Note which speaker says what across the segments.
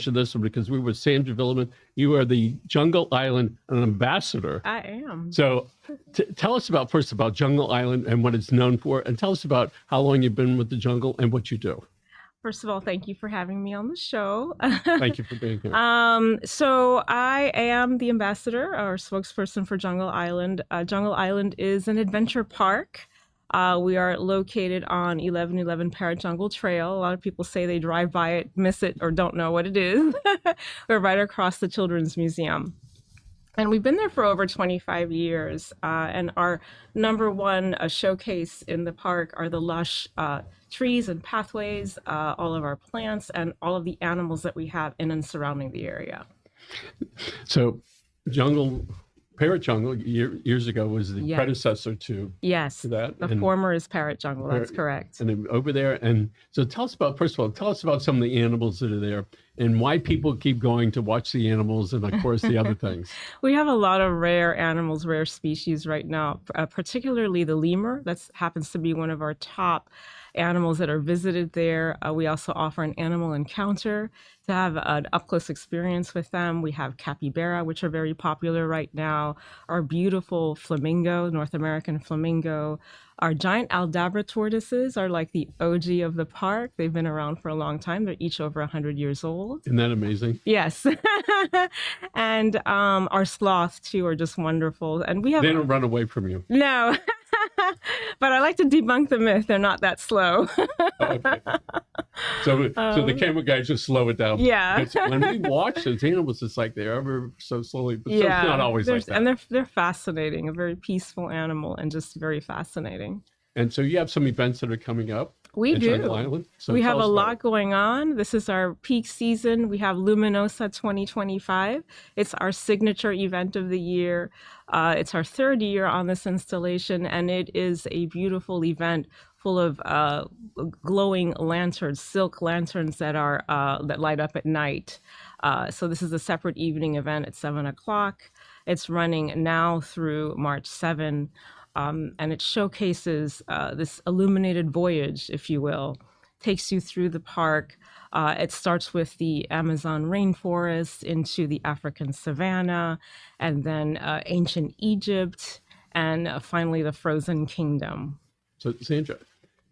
Speaker 1: this one because we were Sandra Villeman. You are the Jungle Island ambassador.
Speaker 2: I am.
Speaker 1: So tell us about, first, about Jungle Island and what it's known for, and tell us about how long you've been with the jungle and what you do.
Speaker 2: First of all, thank you for having me on the show.
Speaker 1: Thank you for being here.
Speaker 2: So I am the ambassador or spokesperson for Jungle Island. Jungle Island is an adventure park. We are located on 1111 Parrot Jungle Trail. A lot of people say they drive by it, miss it, or don't know what it is. We're right across the Children's Museum. And we've been there for over 25 years. And our number one showcase in the park are the lush trees and pathways, all of our plants, and all of the animals that we have in and surrounding the area.
Speaker 1: So Parrot Jungle years ago was the predecessor to that.
Speaker 2: The former is Parrot Jungle. That's correct.
Speaker 1: And over there, and so first of all, tell us about some of the animals that are there and why people keep going to watch the animals and, of course, the other things.
Speaker 2: We have a lot of rare animals, rare species right now, particularly the lemur. That happens to be one of our top animals that are visited there. We also offer an animal encounter to have an up-close experience with them. We have capybara, which are very popular right now. Our beautiful flamingo, North American flamingo. Our giant Aldabra tortoises are like the OG of the park. They've been around for a long time. They're each over 100 years old.
Speaker 1: Isn't that amazing?
Speaker 2: Yes. And our sloths, too, are just wonderful. And we have...
Speaker 1: They don't run away from you.
Speaker 2: No. But I like to debunk the myth. They're not that slow.
Speaker 1: Okay. So the camera guys just slow it down.
Speaker 2: Yeah.
Speaker 1: When we watch those animals, it's like they're ever so slowly, but it's not always like that.
Speaker 2: And they're fascinating, a very peaceful animal and just very fascinating.
Speaker 1: And so you have some events that are coming up.
Speaker 2: We do.
Speaker 1: Jungle Island. So
Speaker 2: we have a lot going on. This is our peak season. We have Luminosa 2025. It's our signature event of the year. It's our third year on this installation, and it is a beautiful event full of glowing lanterns, silk lanterns that are that light up at night. So this is a separate evening event at 7 o'clock. It's running now through March 7. And it showcases this illuminated voyage, if you will, takes you through the park. It starts with the Amazon rainforest into the African savanna, and then ancient Egypt, and finally the Frozen Kingdom.
Speaker 1: So, Sandra,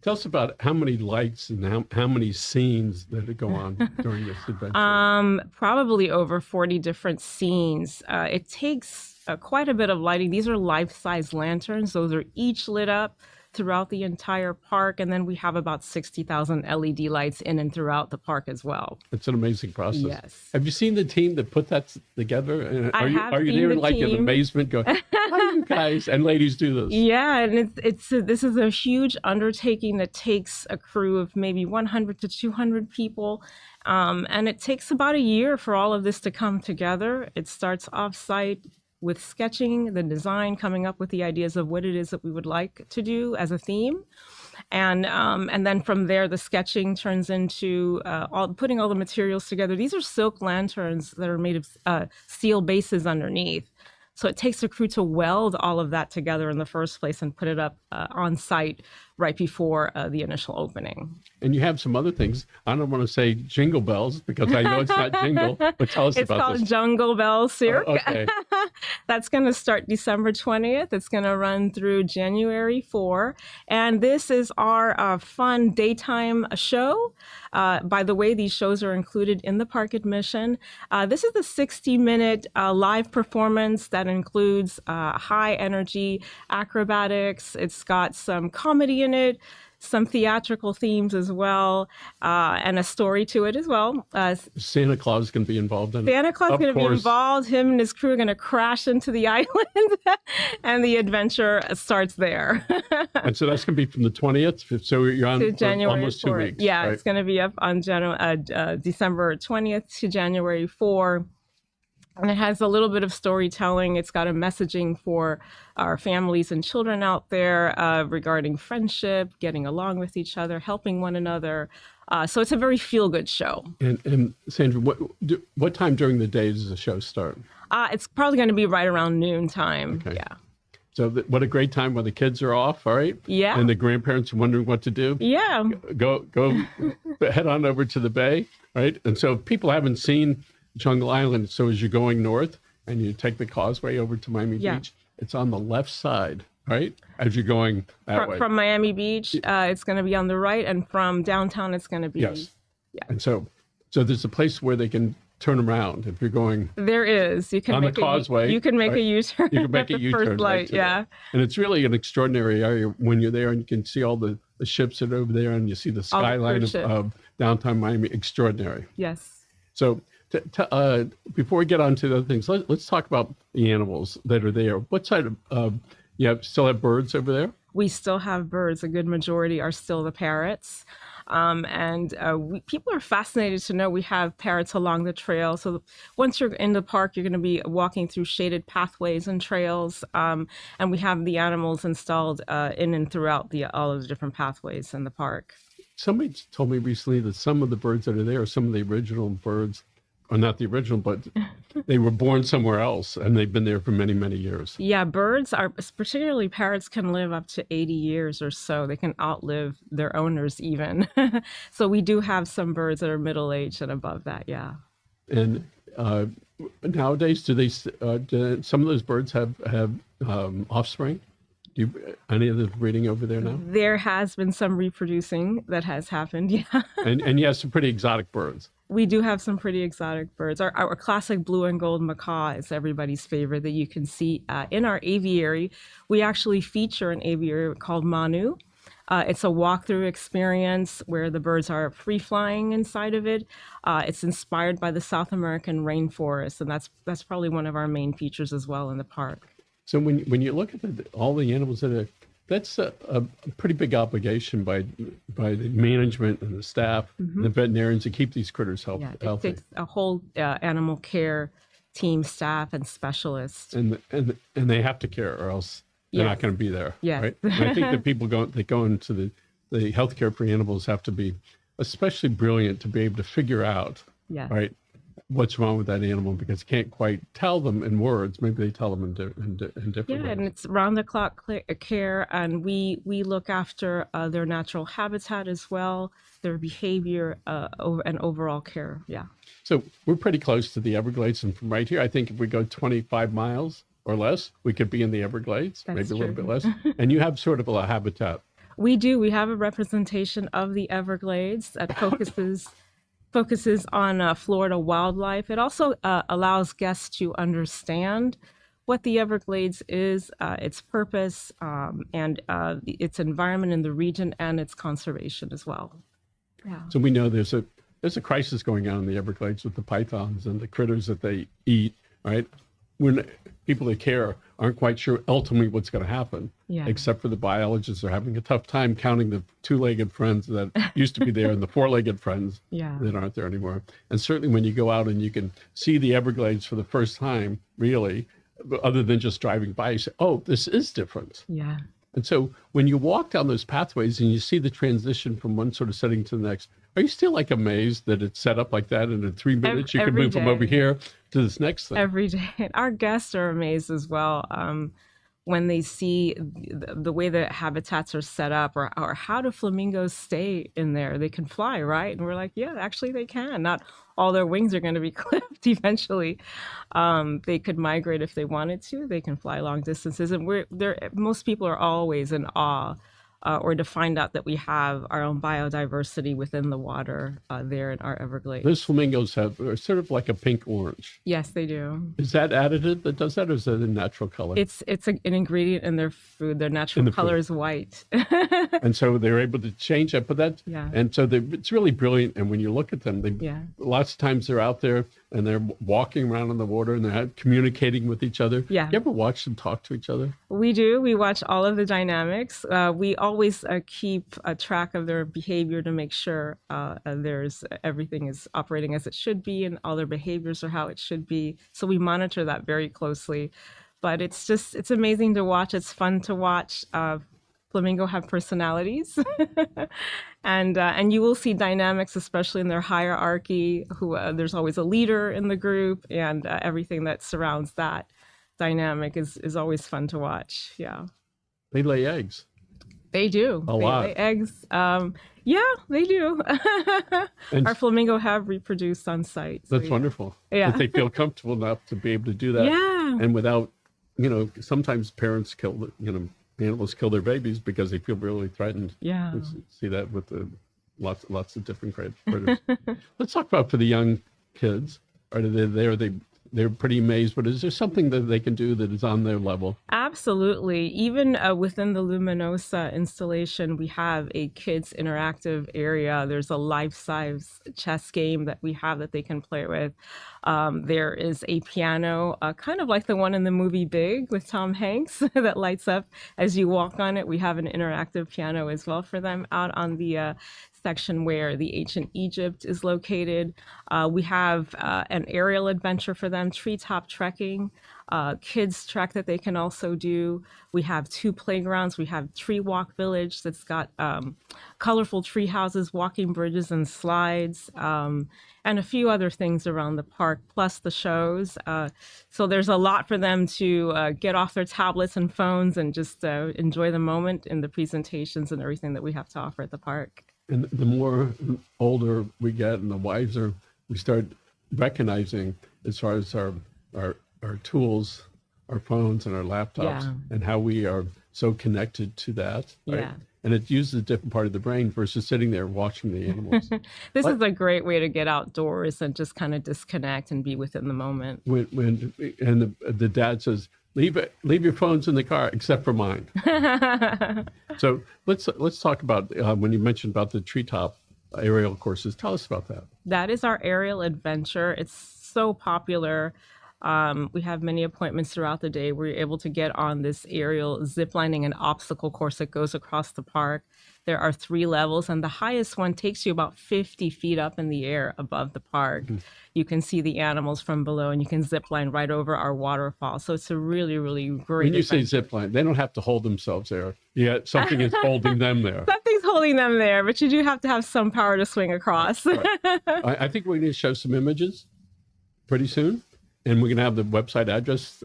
Speaker 1: tell us about how many lights and how many scenes that go on during this adventure.
Speaker 2: Probably over 40 different scenes. It takes quite a bit of lighting. These are life-size lanterns. Those are each lit up throughout the entire park. And then we have about 60,000 LED lights in and throughout the park as well.
Speaker 1: It's an amazing process.
Speaker 2: Yes.
Speaker 1: Have you seen the team that put that together?
Speaker 2: Are you
Speaker 1: there in like in amazement going, how do you guys and ladies do this?
Speaker 2: Yeah, and this is a huge undertaking that takes a crew of maybe 100 to 200 people. And it takes about a year for all of this to come together. It starts off-site with sketching, the design, coming up with the ideas of what it is that we would like to do as a theme. And then from there, the sketching turns into putting all the materials together. These are silk lanterns that are made of steel bases underneath. So it takes a crew to weld all of that together in the first place and put it up on site right before the initial opening. And
Speaker 1: you have some other things. I don't want to say jingle bells because I know it's not jingle, but tell us about this.
Speaker 2: It's called Jungle Bell Cirque.
Speaker 1: Oh, okay.
Speaker 2: That's going to start December 20th. It's going to run through January 4. And this is our fun daytime show. By the way, these shows are included in the park admission. This is a 60-minute live performance that includes high energy acrobatics. It's got some comedy in it, some theatrical themes as well, and a story to it as well.
Speaker 1: Santa Claus is going to be involved in it.
Speaker 2: Santa Claus is going to be involved. Him and his crew are going to crash into the island, and the adventure starts there.
Speaker 1: And so that's going to be from the 20th, so you're on for almost 2 weeks.
Speaker 2: Yeah,
Speaker 1: right?
Speaker 2: It's going to be up on December 20th to January 4. And it has a little bit of storytelling. It's got a messaging for our families and children out there regarding friendship, getting along with each other, helping one another. So it's a very feel-good show.
Speaker 1: And Sandra, what time during the day does the show start?
Speaker 2: It's probably going to be right around noon time.
Speaker 1: Okay.
Speaker 2: Yeah.
Speaker 1: So what a great time when the kids are off, all right?
Speaker 2: Yeah.
Speaker 1: And the grandparents are wondering what to do.
Speaker 2: Yeah.
Speaker 1: Go head on over to the bay, right? And so if people haven't seen Jungle Island, so as you're going north and you take the causeway over to Miami Beach, it's on the left side, right? As you're going that way.
Speaker 2: From Miami Beach, it's going to be on the right, and from downtown, it's going to be.
Speaker 1: Yes. Yeah. And so there's a place where they can turn around if you're going.
Speaker 2: There is. You can
Speaker 1: on
Speaker 2: make
Speaker 1: the causeway.
Speaker 2: You can make a U-turn.
Speaker 1: You can make a U-turn.
Speaker 2: First light,
Speaker 1: right and it's really an extraordinary area when you're there, and you can see all the ships that are over there, and you see the skyline of downtown Miami. Extraordinary.
Speaker 2: Yes.
Speaker 1: So before we get on to the other things, let's talk about the animals that are there. What side of still have birds over there?
Speaker 2: We still have birds. A good majority are still the parrots. People are fascinated to know we have parrots along the trail. So once you're in the park, you're going to be walking through shaded pathways and trails. And we have the animals installed in and throughout all of the different pathways in the park.
Speaker 1: Somebody told me recently that some of the birds that are there are some of the original birds, or not the original, but they were born somewhere else and they've been there for many, many years.
Speaker 2: Yeah, birds are, particularly parrots, can live up to 80 years or so. They can outlive their owners even. So we do have some birds that are middle-aged and above that, yeah.
Speaker 1: And nowadays, do some of those birds have offspring? Any of the breeding over there now?
Speaker 2: There has been some reproducing that has happened, yeah.
Speaker 1: And you have some pretty exotic birds.
Speaker 2: We do have some pretty exotic birds. Our classic blue and gold macaw is everybody's favorite that you can see in our aviary. We actually feature an aviary called Manu. It's a walkthrough experience where the birds are free flying inside of it. It's inspired by the South American rainforest, and that's probably one of our main features as well in the park.
Speaker 1: So when you look at all the animals that are, that's a pretty big obligation by the management and the staff and the veterinarians to keep these critters healthy.
Speaker 2: Yeah, it takes a whole animal care team, staff, and specialists.
Speaker 1: And they have to care, or else they're not going to be there.
Speaker 2: Yes.
Speaker 1: Right? And I think that people go into the healthcare for animals have to be especially brilliant to be able to figure out, right, what's wrong with that animal, because you can't quite tell them in words. Maybe they tell them in different ways.
Speaker 2: Yeah, and it's round-the-clock care, and we look after their natural habitat as well, their behavior, and overall care, yeah.
Speaker 1: So we're pretty close to the Everglades, and from right here, I think if we go 25 miles or less, we could be in the Everglades, maybe a little bit less. And you have sort of a habitat.
Speaker 2: We do. We have a representation of the Everglades that focuses on Florida wildlife. It also allows guests to understand what the Everglades is, its purpose, and its environment in the region, and its conservation as well. Yeah.
Speaker 1: So we know there's a crisis going on in the Everglades with the pythons and the critters that they eat, right? When people that care aren't quite sure ultimately what's going to happen, except for the biologists are having a tough time counting the two-legged friends that used to be there and the four-legged friends that aren't there anymore. And certainly when you go out and you can see the Everglades for the first time, really, other than just driving by, you say, oh, this is different.
Speaker 2: Yeah.
Speaker 1: And so when you walk down those pathways and you see the transition from one sort of setting to the next, are you still like amazed that it's set up like that? And in 3 minutes, you can move from over here to this next thing.
Speaker 2: Every day. Our guests are amazed as well when they see the way the habitats are set up, or how do flamingos stay in there? They can fly, right? And we're like, yeah, actually they can. Not all their wings are going to be clipped eventually. They could migrate if they wanted to. They can fly long distances. And most people are always in awe or to find out that we have our own biodiversity within the water there in our Everglades.
Speaker 1: Those flamingos are sort of like a pink-orange.
Speaker 2: Yes, they do.
Speaker 1: Is that additive that does that, or is that a natural color?
Speaker 2: It's an ingredient in their food. Their natural color is white.
Speaker 1: And so they're able to change that. But and so it's really brilliant. And when you look at them, lots of times they're out there and they're walking around in the water and they're communicating with each other. Yeah. You ever watch them talk to each other?
Speaker 2: We do. We watch all of the dynamics. We always keep a track of their behavior to make sure everything is operating as it should be and all their behaviors are how it should be. So we monitor that very closely. But it's amazing to watch. It's fun to watch. Flamingo have personalities, and you will see dynamics, especially in their hierarchy. There's always a leader in the group, and everything that surrounds that. dynamic is always fun to watch. Yeah.
Speaker 1: They lay eggs.
Speaker 2: They do.
Speaker 1: A
Speaker 2: they
Speaker 1: lot.
Speaker 2: lay eggs. Yeah, they do.
Speaker 1: And
Speaker 2: our flamingo have reproduced on site. So
Speaker 1: that's wonderful.
Speaker 2: Yeah.
Speaker 1: That they feel comfortable enough to be able to do that.
Speaker 2: Yeah.
Speaker 1: And without, sometimes parents animals kill their babies because they feel really threatened.
Speaker 2: Yeah.
Speaker 1: We see that with lots of different critters. Let's talk about for the young kids. They're pretty amazed, but is there something that they can do that is on their level?
Speaker 2: Absolutely. Even within the Luminosa installation, we have a kids interactive area. There's a life-size chess game that we have that they can play with. There is a piano, kind of like the one in the movie Big with Tom Hanks that lights up as you walk on it. We have an interactive piano as well for them out on the section where the ancient Egypt is located. We have an aerial adventure for them, treetop trekking, kids trek that they can also do. We have 2 playgrounds. We have Tree Walk Village that's got colorful tree houses, walking bridges and slides, and a few other things around the park, plus the shows. So there's a lot for them to get off their tablets and phones and just enjoy the moment in the presentations and everything that we have to offer at the park.
Speaker 1: And the more older we get and the wiser we start recognizing as far as our tools, our phones and our laptops, and how we are so connected to that. Right?
Speaker 2: Yeah.
Speaker 1: And it uses a different part of the brain versus sitting there watching the animals.
Speaker 2: This is a great way to get outdoors and just kind of disconnect and be within the moment.
Speaker 1: And the dad says, leave your phones in the car except for mine. So let's talk about when you mentioned about the treetop aerial courses. Tell us about that.
Speaker 2: That is our aerial adventure. It's so popular. We have many appointments throughout the day. We're able to get on this aerial ziplining and obstacle course that goes across the park. There are 3 levels, and the highest one takes you about 50 feet up in the air above the park. Mm-hmm. You can see the animals from below, and you can zip line right over our waterfall. So it's a really, really great
Speaker 1: When you
Speaker 2: adventure.
Speaker 1: say zip line, they don't have to hold themselves there. Yeah, something is holding them there.
Speaker 2: Something's holding them there, but you do have to have some power to swing across.
Speaker 1: Right. I think we're going to show some images pretty soon. And we're going to have the website address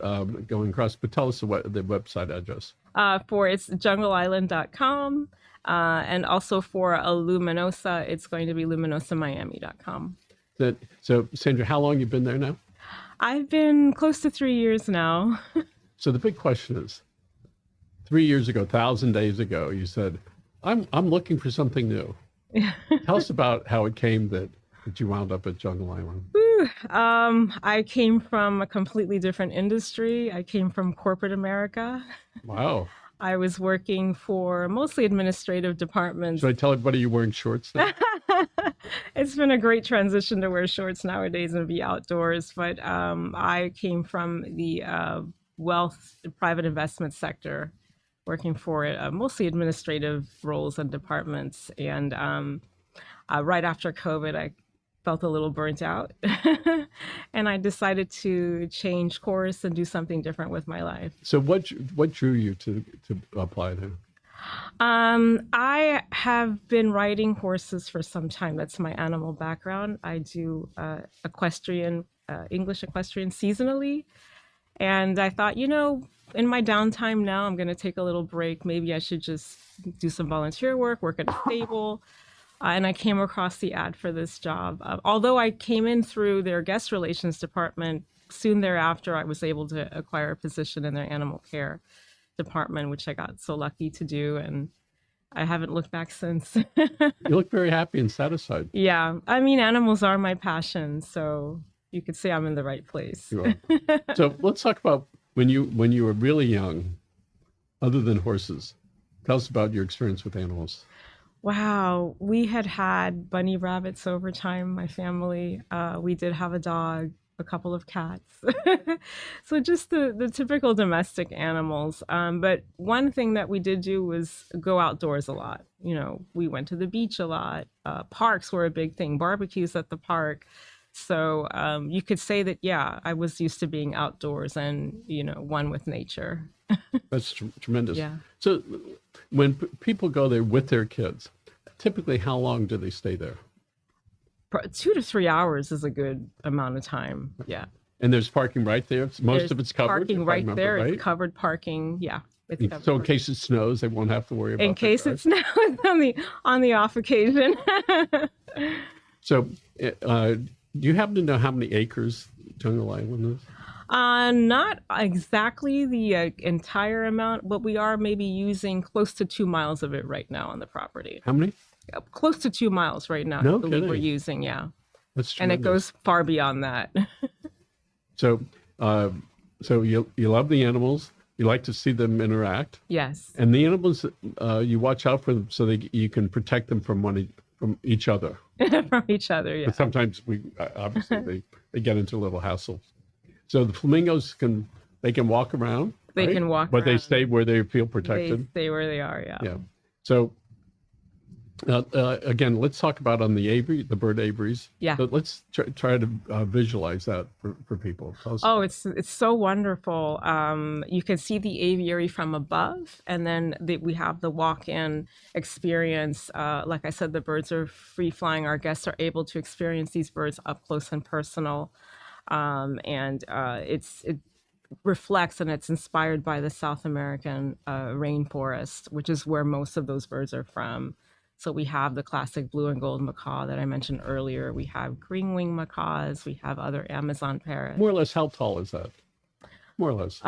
Speaker 1: going across. But tell us the website address.
Speaker 2: It's jungleisland.com. And also for a Luminosa, it's going to be luminosamiami.com.
Speaker 1: So, Sandra, how long have you been there now?
Speaker 2: I've been close to 3 years now.
Speaker 1: So the big question is, 3 years ago, 1,000 days ago, you said, I'm looking for something new. Tell us about how it came that you wound up at Jungle Island.
Speaker 2: I came from a completely different industry. I came from corporate America.
Speaker 1: Wow.
Speaker 2: I was working for mostly administrative departments.
Speaker 1: Should I tell everybody you're wearing shorts now?
Speaker 2: It's been a great transition to wear shorts nowadays and be outdoors. But I came from the wealth private investment sector, working for mostly administrative roles and departments. And right after COVID, I felt a little burnt out and I decided to change course and do something different with my life.
Speaker 1: So what drew you to apply there?
Speaker 2: I have been riding horses for some time. That's my animal background. I do English equestrian seasonally. And I thought, in my downtime now, I'm going to take a little break. Maybe I should just do some volunteer work at a stable. And I came across the ad for this job. Although I came in through their guest relations department, soon thereafter, I was able to acquire a position in their animal care department, which I got so lucky to do. And I haven't looked back since.
Speaker 1: You look very happy and satisfied.
Speaker 2: Yeah. I mean, animals are my passion. So you could say I'm in the right place.
Speaker 1: You are. So let's talk about when you were really young, other than horses. Tell us about your experience with animals.
Speaker 2: Wow. We had bunny rabbits over time, my family. We did have a dog, a couple of cats. So just the typical domestic animals. But one thing that we did do was go outdoors a lot. We went to the beach a lot. Parks were a big thing, barbecues at the park. So you could say that, yeah, I was used to being outdoors and, one with nature.
Speaker 1: That's tremendous.
Speaker 2: Yeah.
Speaker 1: So when people go there with their kids, typically how long do they stay there?
Speaker 2: 2 to 3 hours is a good amount of time. Yeah.
Speaker 1: And there's parking right there. Most of it's covered.
Speaker 2: Parking right there. Right? It's covered parking. Yeah. It's covered
Speaker 1: so in case it snows, they won't have to worry about it.
Speaker 2: In case it snows on the off occasion.
Speaker 1: So do you happen to know how many acres Jungle Island is?
Speaker 2: Not exactly the entire amount, but we are maybe using close to 2 miles of it right now on the property.
Speaker 1: How many?
Speaker 2: Close to 2 miles right now.
Speaker 1: No
Speaker 2: I believe
Speaker 1: kidding.
Speaker 2: we're using, yeah.
Speaker 1: That's tremendous.
Speaker 2: And it goes far beyond that.
Speaker 1: So you love the animals. You like to see them interact.
Speaker 2: Yes.
Speaker 1: And the animals, you watch out for them so you can protect them from each other.
Speaker 2: From each other, yeah.
Speaker 1: But sometimes obviously they get into a little hassle. So the flamingos can walk around.
Speaker 2: They
Speaker 1: right?
Speaker 2: can walk
Speaker 1: but
Speaker 2: around.
Speaker 1: They stay where they feel protected.
Speaker 2: They stay where they are, yeah.
Speaker 1: Yeah. So again, let's talk about on the bird aviaries.
Speaker 2: Yeah.
Speaker 1: But let's try to visualize that for people.
Speaker 2: Oh, it's so wonderful. You can see the aviary from above, and then we have the walk-in experience. Like I said, the birds are free flying. Our guests are able to experience these birds up close and personal. It reflects and it's inspired by the South American rainforest, which is where most of those birds are from. So we have the classic blue and gold macaw that I mentioned earlier. We have green-winged macaws. We have other Amazon parrots.
Speaker 1: More or less, how tall is that? More or less.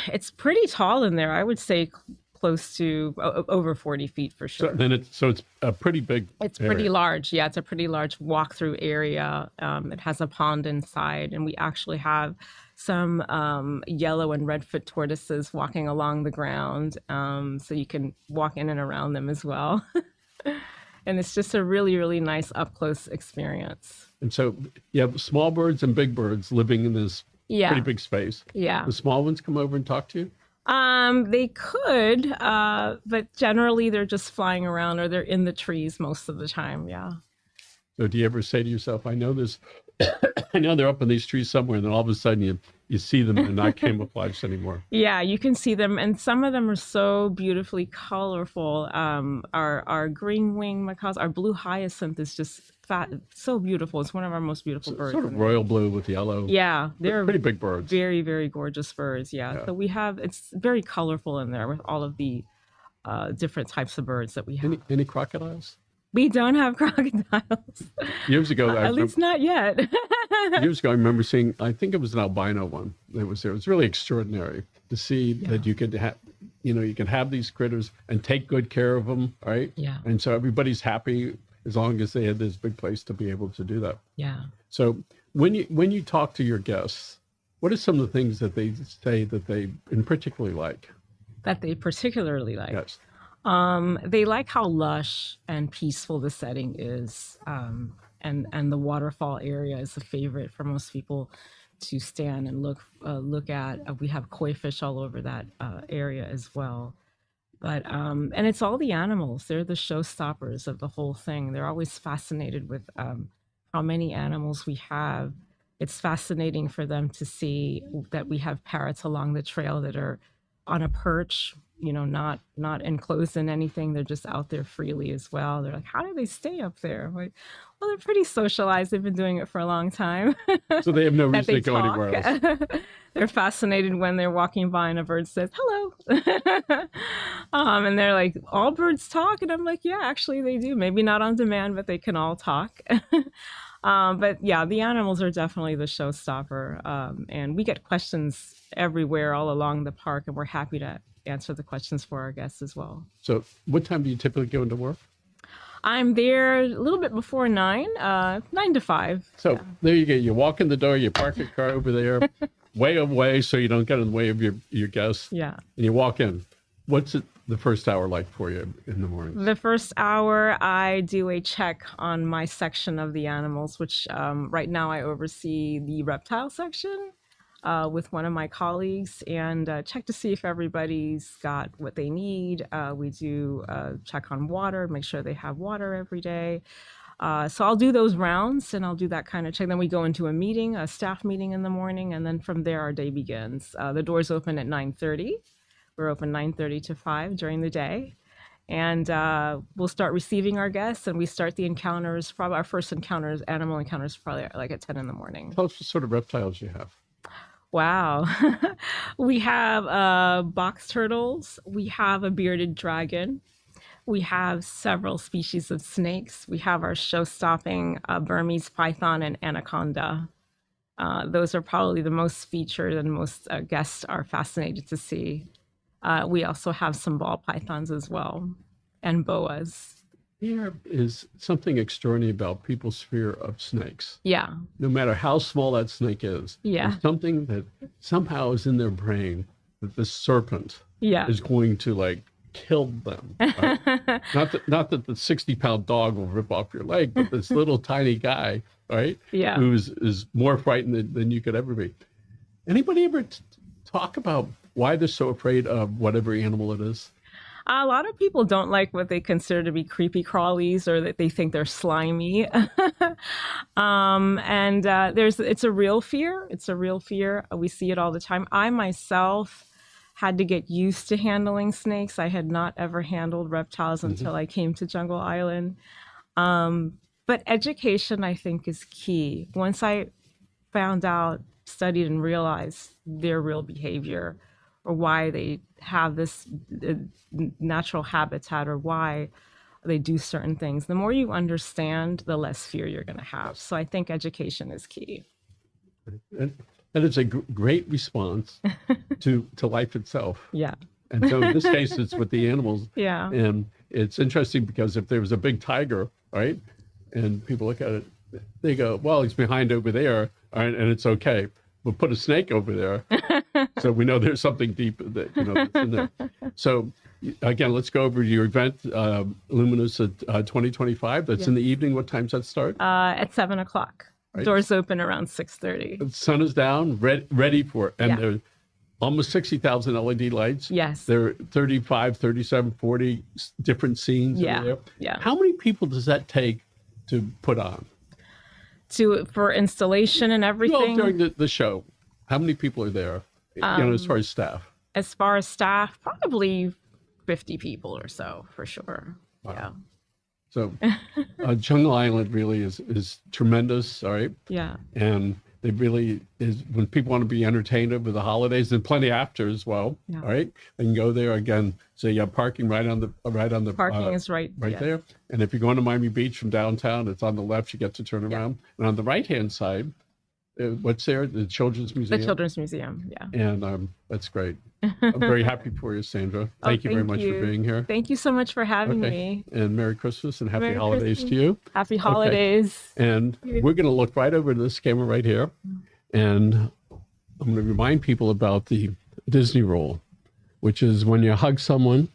Speaker 2: It's pretty tall in there. I would say close to over 40 feet for sure.
Speaker 1: So it's a pretty big
Speaker 2: It's area. Pretty large. Yeah, it's a pretty large walk-through area. It has a pond inside, and we actually have some yellow and redfoot tortoises walking along the ground. So you can walk in and around them as well. And it's just a really, really nice up-close experience.
Speaker 1: And so you have small birds and big birds living in this pretty big space.
Speaker 2: Yeah.
Speaker 1: The small ones come over and talk to you?
Speaker 2: They could, but generally they're just flying around or they're in the trees most of the time. Yeah.
Speaker 1: So do you ever say to yourself, I know they're up in these trees somewhere, and then all of a sudden you see them and they're not camouflaged anymore. Yeah,
Speaker 2: you can see them, and some of them are so beautifully colorful. Our green-winged macaws, our blue hyacinth is just so beautiful. It's one of our most beautiful birds.
Speaker 1: Sort of royal blue with yellow.
Speaker 2: Yeah, they're
Speaker 1: pretty big birds.
Speaker 2: Very, very gorgeous birds. Yeah. So it's very colorful in there with all of the different types of birds that we have.
Speaker 1: Any crocodiles?
Speaker 2: We don't have crocodiles.
Speaker 1: Years ago,
Speaker 2: at least not yet.
Speaker 1: Years ago, I remember seeing, I think it was an albino one that was there. It was really extraordinary to see that you could have, you can have these critters and take good care of them, right?
Speaker 2: Yeah.
Speaker 1: And so everybody's happy as long as they had this big place to be able to do that.
Speaker 2: Yeah.
Speaker 1: So when you talk to your guests, what are some of the things that they say that they particularly like?
Speaker 2: That they particularly like?
Speaker 1: Yes.
Speaker 2: They like how lush and peaceful the setting is, and the waterfall area is a favorite for most people to stand and look at. We have koi fish all over that area as well, but and it's all the animals. They're the showstoppers of the whole thing. They're always fascinated with how many animals we have. It's fascinating for them to see that we have parrots along the trail that are on a perch, not enclosed in anything. They're just out there freely as well. They're like, how do they stay up there? I'm like, well, they're pretty socialized. They've been doing it for a long time.
Speaker 1: So they have no reason to go anywhere else.
Speaker 2: They're fascinated when they're walking by and a bird says, hello. And they're like, all birds talk? And I'm like, yeah, actually they do. Maybe not on demand, but they can all talk. But yeah, the animals are definitely the showstopper. And we get questions everywhere all along the park, and we're happy to answer the questions for our guests as well.
Speaker 1: So what time do you typically go into work?
Speaker 2: I'm there a little bit before 9 to 5.
Speaker 1: So there you go. You walk in the door, you park your car over there, way away so you don't get in the way of your guests.
Speaker 2: Yeah.
Speaker 1: And you walk in. What's the first hour like for you in the morning?
Speaker 2: The first hour, I do a check on my section of the animals, which right now I oversee the reptile section with one of my colleagues, and check to see if everybody's got what they need. We do check on water, make sure they have water every day. So I'll do those rounds, and I'll do that kind of check. Then we go into a staff meeting in the morning, and then from there our day begins. The doors open at 9:30. We're open 9:30 to 5 during the day. And we'll start receiving our guests, and we start the encounters, probably our first encounters, animal encounters, probably like at 10 in the morning.
Speaker 1: Tell us what sort of reptiles you have.
Speaker 2: Wow. We have box turtles. We have a bearded dragon. We have several species of snakes. We have our show-stopping Burmese python and anaconda. Those are probably the most featured and most guests are fascinated to see. We also have some ball pythons as well, and boas.
Speaker 1: There is something extraordinary about people's fear of snakes.
Speaker 2: Yeah.
Speaker 1: No matter how small that snake is,
Speaker 2: Yeah.
Speaker 1: there's something that somehow is in their brain that this serpent
Speaker 2: Yeah.
Speaker 1: is going to like kill them. Right? not that the 60-pound dog will rip off your leg, but this little tiny guy, right?
Speaker 2: Yeah.
Speaker 1: Who is more frightened than you could ever be. Anybody ever talk about why they're so afraid of whatever animal it is?
Speaker 2: A lot of people don't like what they consider to be creepy crawlies, or that they think they're slimy. It's a real fear. It's a real fear. We see it all the time. I myself had to get used to handling snakes. I had not ever handled reptiles until I came to Jungle Island. But education, I think, is key. Once I found out, studied, and realized their real behavior, or why they have this natural habitat, or why they do certain things, the more you understand, the less fear you're going to have. So I think education is key.
Speaker 1: And it's a great response to life itself.
Speaker 2: Yeah.
Speaker 1: And so in this case, it's with the animals.
Speaker 2: Yeah.
Speaker 1: And it's interesting because if there was a big tiger, right, and people look at it, they go, well, he's behind over there, right, and it's okay. We'll put a snake over there. So we know there's something deep that, that's in there. So again, let's go over your event, Luminous 2025. That's in the evening. What time does that start?
Speaker 2: At 7:00. Right. Doors open around 6:30.
Speaker 1: The sun is down, ready for it. And there's almost 60,000 LED lights.
Speaker 2: Yes.
Speaker 1: There are 35, 37, 40 different scenes over there.
Speaker 2: Yeah.
Speaker 1: How many people does that take to put on?
Speaker 2: For installation and everything?
Speaker 1: Well, during the show, how many people are there, as far as staff?
Speaker 2: As far as staff, probably 50 people or so, for sure. Wow. Yeah.
Speaker 1: So Jungle Island really is tremendous, all right?
Speaker 2: Yeah.
Speaker 1: And it really is, when people want to be entertained over the holidays, and plenty after as well, all right? They can go there again. So you have parking right on the
Speaker 2: parking is right
Speaker 1: there. And if you're going to Miami Beach from downtown, it's on the left. You get to turn around, and on the right-hand side, what's there? The Children's Museum.
Speaker 2: The Children's Museum, yeah.
Speaker 1: And that's great. I'm very happy for you, Sandra. Thank you very much for being here.
Speaker 2: Thank you so much for having me.
Speaker 1: And Merry Christmas and Happy Holidays to you.
Speaker 2: Happy Holidays.
Speaker 1: And we're going to look right over to this camera right here. And I'm going to remind people about the Disney rule, which is when you hug someone,